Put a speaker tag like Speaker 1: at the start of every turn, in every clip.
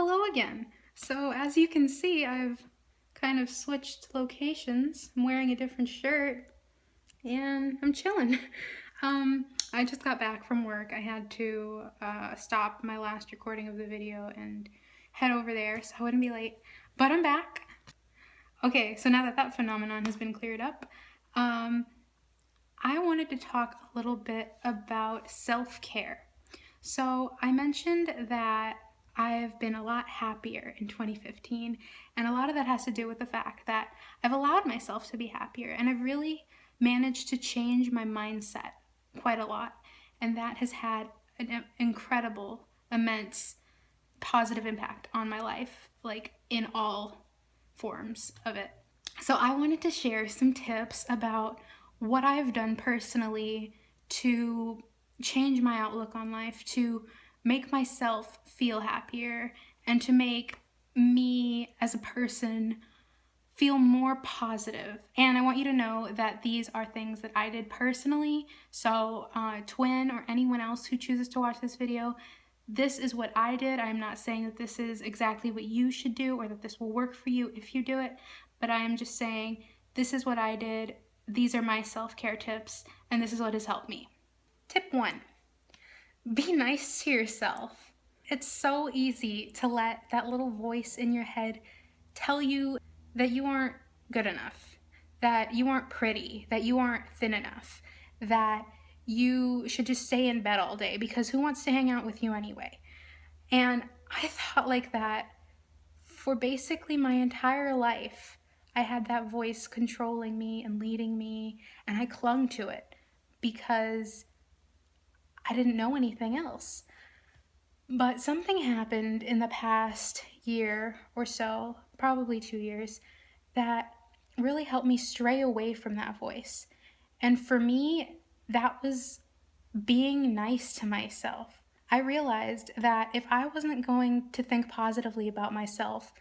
Speaker 1: Hello again. So as you can see, I've kind of switched locations. I'm wearing a different shirt and I'm chilling. I just got back from work. I had to stop my last recording of the video and head over there so I wouldn't be late, but I'm back. Okay, so now that that phenomenon has been cleared up, I wanted to talk a little bit about self-care. So I mentioned that I've been a lot happier in 2015, and a lot of that has to do with the fact that I've allowed myself to be happier, and I've really managed to change my mindset quite a lot, and that has had an incredible, immense, positive impact on my life, like in all forms of it. So I wanted to share some tips about what I've done personally to change my outlook on life, to make myself feel happier, and to make me as a person feel more positive. And I want you to know that these are things that I did personally. So Twin or anyone else who chooses to watch this video, this is what I did. I'm not saying that this is exactly what you should do or that this will work for you if you do it, but I am just saying this is what I did. These are my self-care tips, and this is what has helped me. Tip 1, be nice to yourself. It's so easy to let that little voice in your head tell you that you aren't good enough, that you aren't pretty, that you aren't thin enough, that you should just stay in bed all day because who wants to hang out with you anyway? And I thought like that for basically my entire life. I had that voice controlling me and leading me, and I clung to it because I didn't know anything else. But something happened in the past year or so, probably 2 years, that really helped me stray away from that voice. And for me, that was being nice to myself. I realized that if I wasn't going to think positively about myself,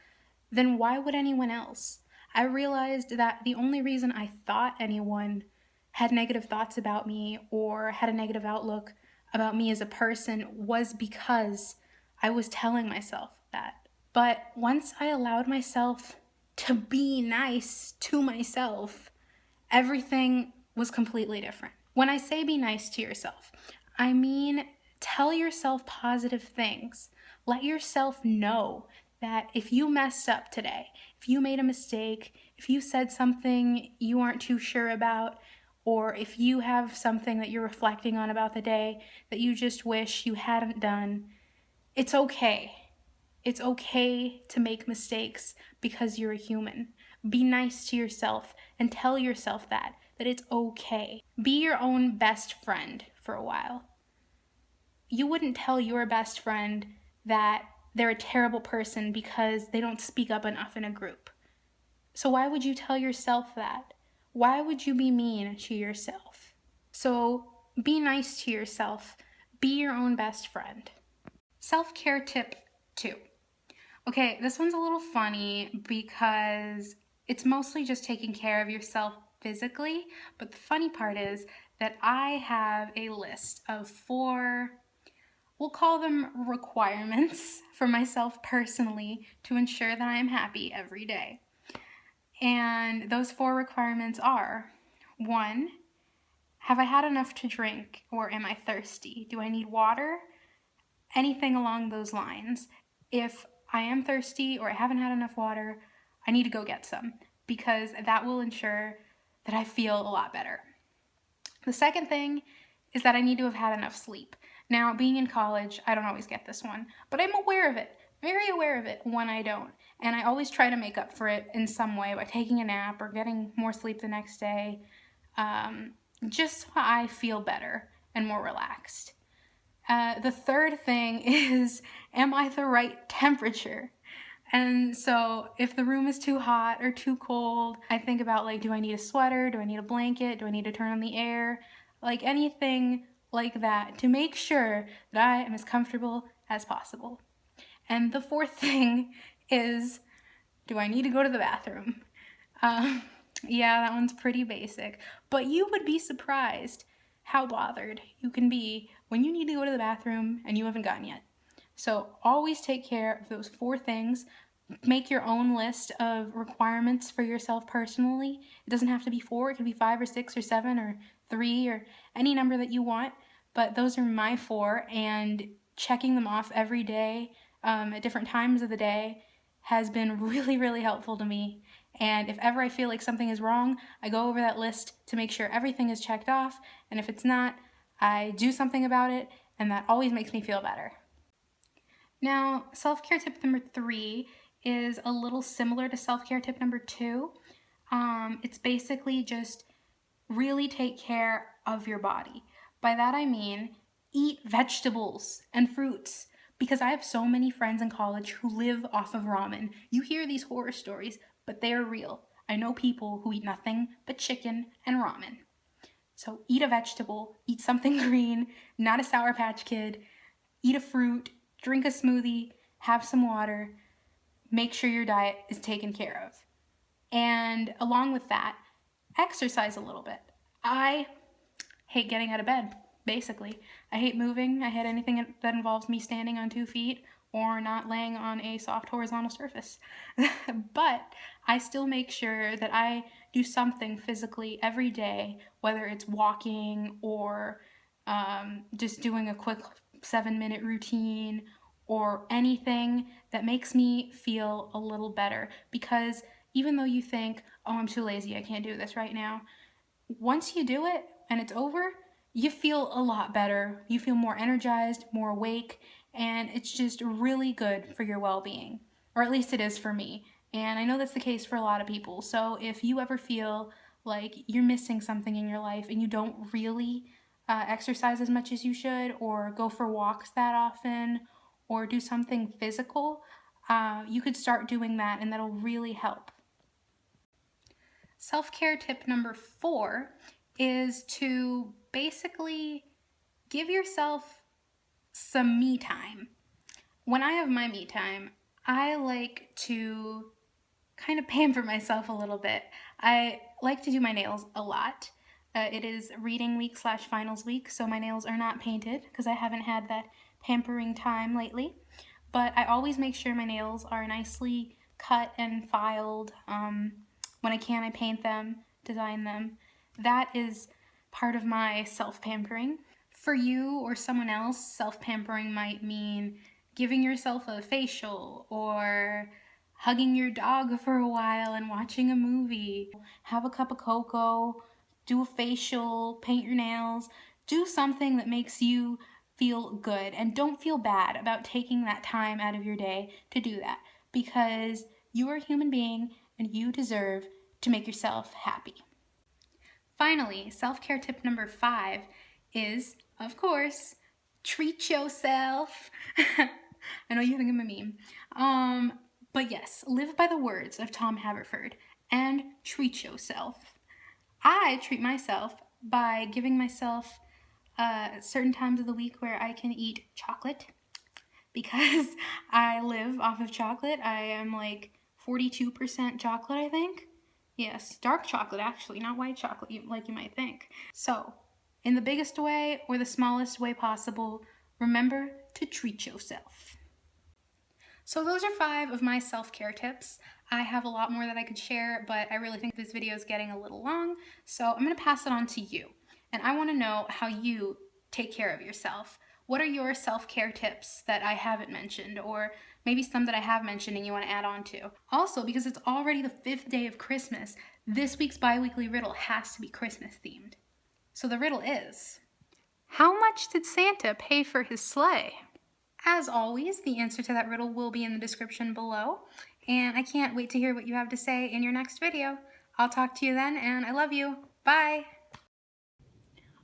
Speaker 1: then why would anyone else? I realized that the only reason I thought anyone had negative thoughts about me or had a negative outlook about me as a person was because I was telling myself that. But once I allowed myself to be nice to myself, everything was completely different. When I say be nice to yourself, I mean tell yourself positive things. Let yourself know that if you messed up today, if you made a mistake, if you said something you aren't too sure about, or if you have something that you're reflecting on about the day that you just wish you hadn't done, it's okay. It's okay to make mistakes because you're a human. Be nice to yourself and tell yourself that it's okay. Be your own best friend for a while. You wouldn't tell your best friend that they're a terrible person because they don't speak up enough in a group. So why would you tell yourself that? Why would you be mean to yourself? So be nice to yourself. Be your own best friend. Self-care tip 2. Okay, this one's a little funny because it's mostly just taking care of yourself physically, but the funny part is that I have a list of 4, we'll call them requirements for myself personally to ensure that I am happy every day. And those 4 requirements are: 1, have I had enough to drink or am I thirsty? Do I need water? Anything along those lines. If I am thirsty or I haven't had enough water, I need to go get some because that will ensure that I feel a lot better. The second thing is that I need to have had enough sleep. Now, being in college, I don't always get this one, but I'm aware of it, very aware of it when I don't. And I always try to make up for it in some way by taking a nap or getting more sleep the next day, just so I feel better and more relaxed. The third thing is, am I the right temperature? And so if the room is too hot or too cold, I think about like, do I need a sweater? Do I need a blanket? Do I need to turn on the air? Like anything like that to make sure that I am as comfortable as possible. And the fourth thing is, do I need to go to the bathroom? Yeah, that one's pretty basic, but you would be surprised how bothered you can be when you need to go to the bathroom and you haven't gotten yet. So always take care of those 4 things. Make your own list of requirements for yourself personally. It doesn't have to be 4, it can be 5 or 6 or 7 or 3 or any number that you want, but those are my 4, and checking them off every day at different times of the day has been really, really helpful to me. And if ever I feel like something is wrong, I go over that list to make sure everything is checked off, and if it's not, I do something about it, and that always makes me feel better. Now, self-care tip number 3 is a little similar to self-care tip number 2. It's basically just really take care of your body. By that I mean eat vegetables and fruits, because I have so many friends in college who live off of ramen. You hear these horror stories, but they are real. I know people who eat nothing but chicken and ramen. So eat a vegetable, eat something green, not a Sour Patch Kid, eat a fruit, drink a smoothie, have some water, make sure your diet is taken care of. And along with that, exercise a little bit. I hate getting out of bed, basically. I hate moving. I hate anything that involves me standing on 2 feet or not laying on a soft horizontal surface. But I still make sure that I do something physically every day, whether it's walking or just doing a quick 7-minute routine or anything that makes me feel a little better. Because even though you think, oh, I'm too lazy, I can't do this right now, once you do it and it's over, you feel a lot better. You feel more energized, more awake, and it's just really good for your well-being. Or at least it is for me. And I know that's the case for a lot of people. So if you ever feel like you're missing something in your life and you don't really exercise as much as you should, or go for walks that often, or do something physical, you could start doing that, and that'll really help. Self-care tip number 4 is to basically give yourself some me time. When I have my me time, I like to kind of pamper myself a little bit. I like to do my nails a lot. It is reading week / finals week, so my nails are not painted because I haven't had that pampering time lately. But I always make sure my nails are nicely cut and filed. When I can, I paint them, design them. That is part of my self-pampering. For you or someone else, self-pampering might mean giving yourself a facial, or hugging your dog for a while and watching a movie, have a cup of cocoa, do a facial, paint your nails, do something that makes you feel good, and don't feel bad about taking that time out of your day to do that, because you are a human being and you deserve to make yourself happy. Finally, self-care tip number 5 is, of course, treat yourself. I know you think I'm a meme. But yes, live by the words of Tom Haverford and treat yourself. I treat myself by giving myself certain times of the week where I can eat chocolate, because I live off of chocolate. I am like 42% chocolate, I think. Yes, dark chocolate actually, not white chocolate like you might think. So, in the biggest way or the smallest way possible, remember to treat yourself. So those are 5 of my self-care tips. I have a lot more that I could share, but I really think this video is getting a little long, so I'm going to pass it on to you. And I want to know how you take care of yourself. What are your self-care tips that I haven't mentioned, or maybe some that I have mentioned and you want to add on to? Also, because it's already the 5th day of Christmas, this week's bi-weekly riddle has to be Christmas themed. So the riddle is, how much did Santa pay for his sleigh? As always, the answer to that riddle will be in the description below, and I can't wait to hear what you have to say in your next video. I'll talk to you then, and I love you. Bye!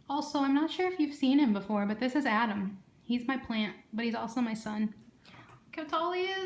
Speaker 1: Also, I'm not sure if you've seen him before, but this is Adam. He's my plant, but he's also my son. Look how tall he is!